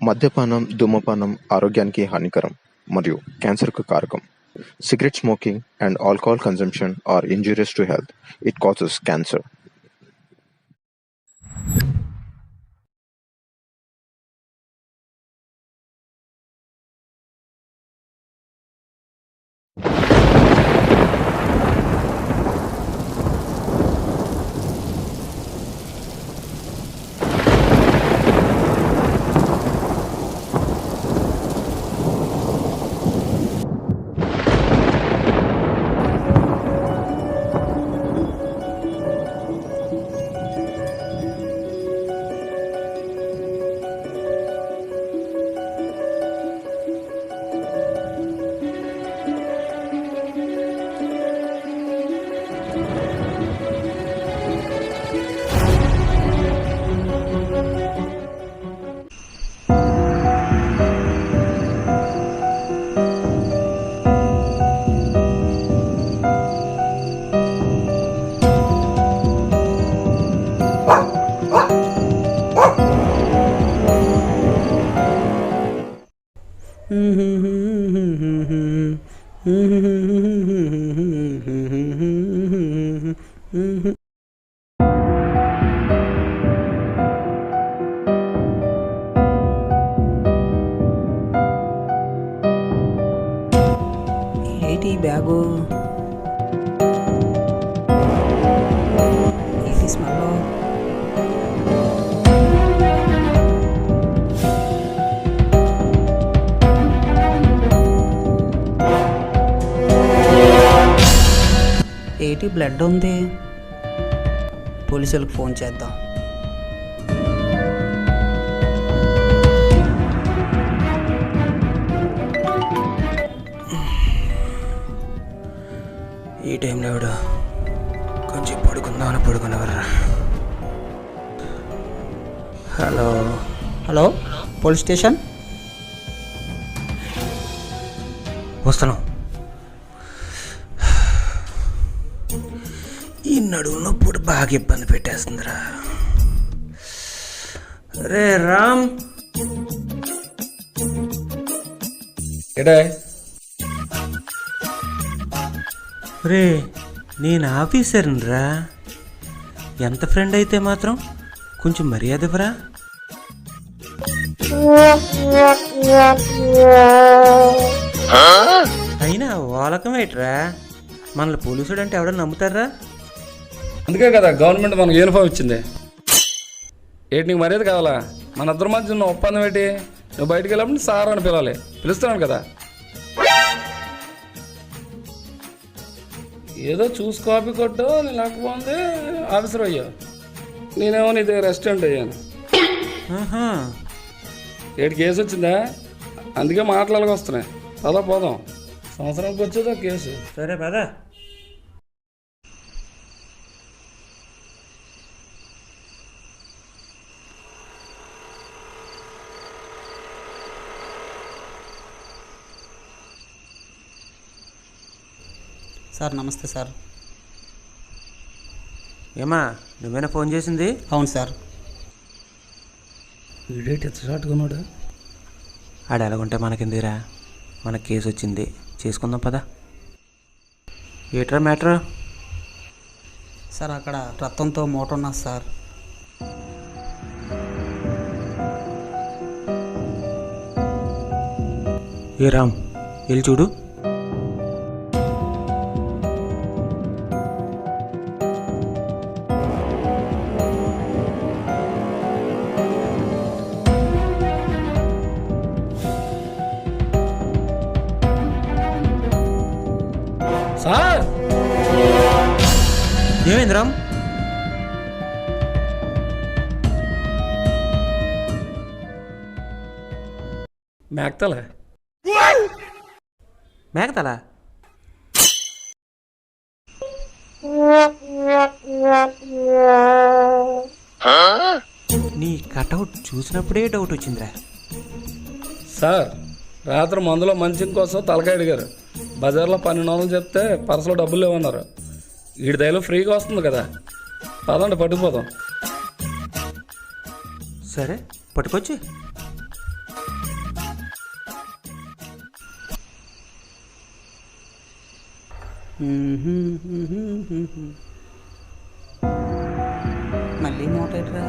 మద్యపానం, ధూమపానం ఆరోగ్యానికి హానికరం మరియు క్యాన్సర్‌కు కారకం. Cigarette smoking and alcohol consumption are injurious to health. It causes cancer. ఏంటి బ్యాగు, ఏంటి స్మెల్? ఏంటి బ్లడ్ ఉంది? పోలీసులకు ఫోన్ చేద్దాం. ఈ టైంలో ఎవడు కొంచెం పడుకుందామని పడుకునేవారా? Hello hello, police station. వస్తాను. ఈ నడుము నొప్పుడు బాగా ఇబ్బంది పెట్టేస్తుందిరా. రే రామ్, ఏడా రే నేను ఆఫీసర్నిరా. ఎంత ఫ్రెండ్ అయితే మాత్రం కొంచెం మర్యాద ఇవ్వరా? అయినా వాలకమేట్రా, మనల్ని పోలీసుడు అంటే ఎవడన్నా నమ్ముతారా? అందుకే కదా గవర్నమెంట్ మనకు యూనిఫామ్ ఇచ్చింది. ఏంటి నీకు మర్యాద కావాలా? మన ఇద్దరి మధ్య ఉన్న ఒప్పందం ఏంటి? నువ్వు బయటికి వెళ్ళినప్పుడు సార్ అని పిలవాలి. పిలుస్తున్నాను కదా. ఏదో చూసి కాపీ కొట్టు, నేను లేకపోతే ఆఫీసర్ అయ్యా. నేనేమో నీ దగ్గర రెస్టారెంట్ అయ్యాను. ఏడు కేసు వచ్చిందా? అందుకే మాట్లాడక వస్తున్నాయి. పదా పోదాం. సంవత్సరానికి వచ్చేదా కేసు. సరే పదా. సార్ నమస్తే సార్. ఏమా నువ్వేనా ఫోన్ చేసింది? అవును సార్. వీడేటి ఎంత షార్ట్గా ఉన్నాడు? ఆడ ఎలాగుంటే మనకిందిరా, మనకు కేసు వచ్చింది, చేసుకుందాం పదా. ఏట్రా మ్యాటర్? సార్ అక్కడ రక్తంతో మూట ఉన్నది సార్. ఏ రామ్, వెళ్ళి చూడు. సార్ ఏమైంది రామ్? మేకతలే. మేకతలా? నీ కటౌట్ చూసినప్పుడే డౌట్ వచ్చిందిరా. సార్ రాత్రి మందులో మంచిం కోసం తలకాయ అడిగారు. బజార్లో 1200 చెప్తే పర్సులో డబ్బులు లేవన్నారు. వీడి దయలో ఫ్రీగా వస్తుంది కదా, పదండి పట్టుకుపోదాం. సరే పట్టుకొచ్చి. మళ్ళీ మూట ఎట్రా?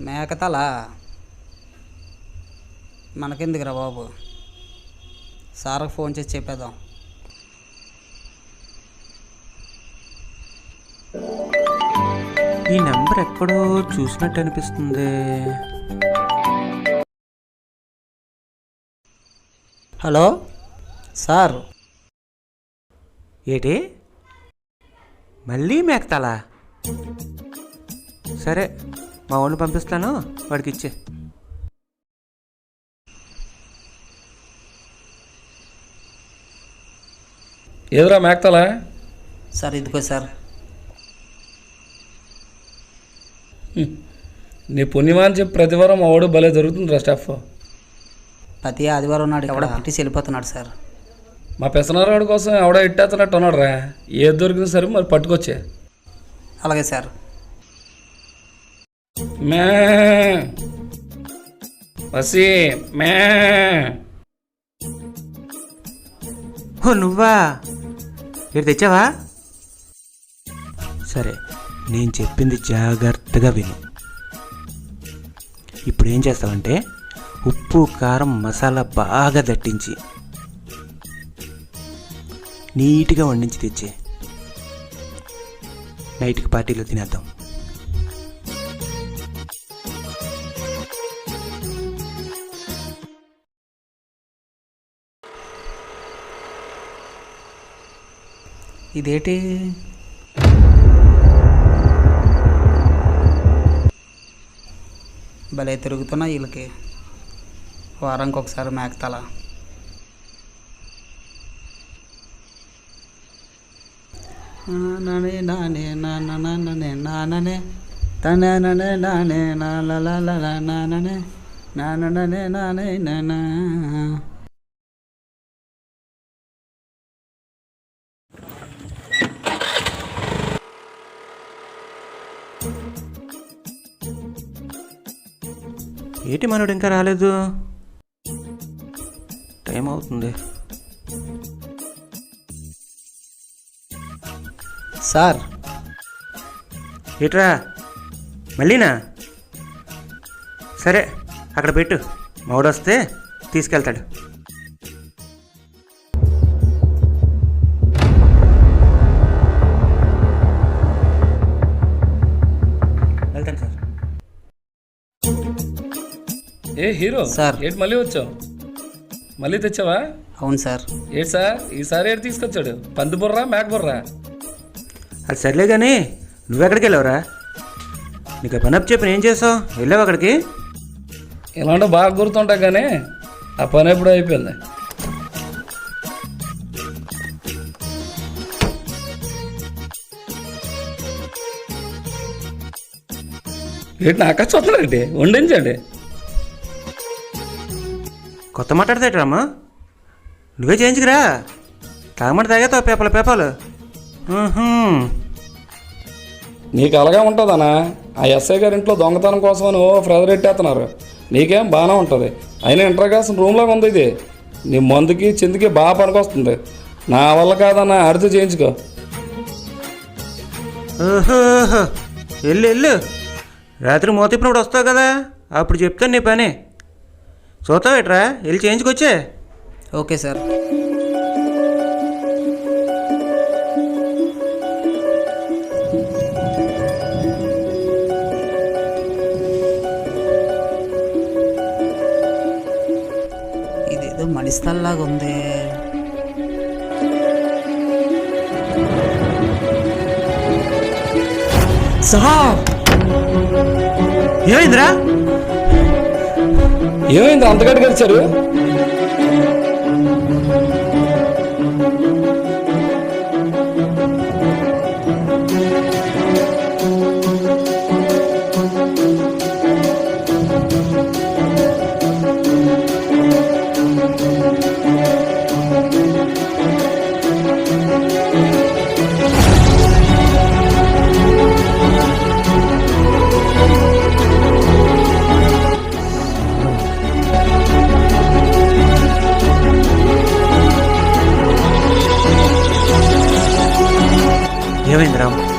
మేకతల మనకెందుకురా బాబు, సార్కి ఫోన్ చేసి చెప్పేద్దాం. ఈ నెంబర్ ఎక్కడో చూసినట్టు అనిపిస్తుంది. Hello sir. ఏంటి మళ్ళీ మేకతాలా? సరే మా వాడిని పంపిస్తాను, వాడికి ఇచ్చే. ఏదిరా మేకతలా? సార్ ఇదిగో సార్. నీ పుణ్యమాని చెప్పి ప్రతి వారం మా వాడు భలే దొరుకుతుందిరా స్టాఫ్. ప్రతి ఆదివారం నాడు ఎవడ పెట్టి వెళ్ళిపోతున్నాడు సార్. మా పెసనారాడు కోసం ఎవడో ఇట్టేస్తున్నట్టు ఉన్నాడు రా. ఏది దొరికింది సరే మరి పట్టుకొచ్చే. అలాగే సార్. మే వసి మే. ఓ నువ్వా? ఏడు తెచ్చావా? సరే నేను చెప్పింది జాగ్రత్తగా విను. ఇప్పుడు ఏం చేస్తావంటే ఉప్పు కారం మసాలా బాగా దట్టించి నీట్గా వండించి తెచ్చే. నైట్కి పార్టీలో తినేద్దాం. ఇదేంటి? భలే తిరుగుతున్నా వీళ్ళకి. వారానికి ఒకసారి మేకతల. నానే నానే నానే నానే తననే నానే నానే నానే నానే నానా. ఏంటి మనోడు ఇంకా రాలేదు? టైం అవుతుంది. సార్ ఏట్రా మళ్ళీనా? సరే అక్కడ పెట్టు, మావాడు వస్తే తీసుకెళ్తాడు. వెళ్తాను సార్. ఏ హీరో సార్. ఏంటి మళ్ళీ వచ్చావు? మళ్ళీ తెచ్చావా? అవును సార్. ఏంటి సార్ ఈసారి ఏంటి తీసుకొచ్చాడు? పంది బుర్రా మేక బుర్రా? అది సర్లే కానీ నువ్వెక్కడికి వెళ్ళావురా? నీకు పని అప్ చెప్పి ఏం చేసావు? వెళ్ళావు అక్కడికి? ఇలాంటి బాగా గుర్తుంటాయి కానీ ఆ పని ఎప్పుడూ అయిపోయింది. ఏంటి నాక చూస్తున్నారండి? వండించండి. కొత్త మాట్లాడతాడమ్మా, నువ్వే చేయించుకురా. తాగమంటే తాగేతావు పేపాలు. నీకు అలాగే ఉంటుందనా? ఆ ఎస్ఐ గారి ఇంట్లో దొంగతనం కోసం ఓ ఫ్రెదర్ ఎట్టేస్తున్నారు. నీకేం బాగానే ఉంటుంది. అయినా ఇంటర్గాసిన రూమ్లాగా ఉంది ఇది. నీ మందుకి చిందుకి బాగా పనికొస్తుంది. నా వల్ల కాదన్నా, అడితే చేయించుకో. ఓహో వెళ్ళు. రాత్రి మోతిప్పుడు వస్తావు కదా, అప్పుడు చెప్తాను నీ పని. చూస్తావేట్రా? వెళ్ళి చేయించుకొచ్చే. Okay sir. ఇదేదో మడిస్థల్లాగా ఉంది. సార్ ఏమైందిరా? ఏమైంది అంతగడ్డి కలిసారు? ఏమైంది రాము?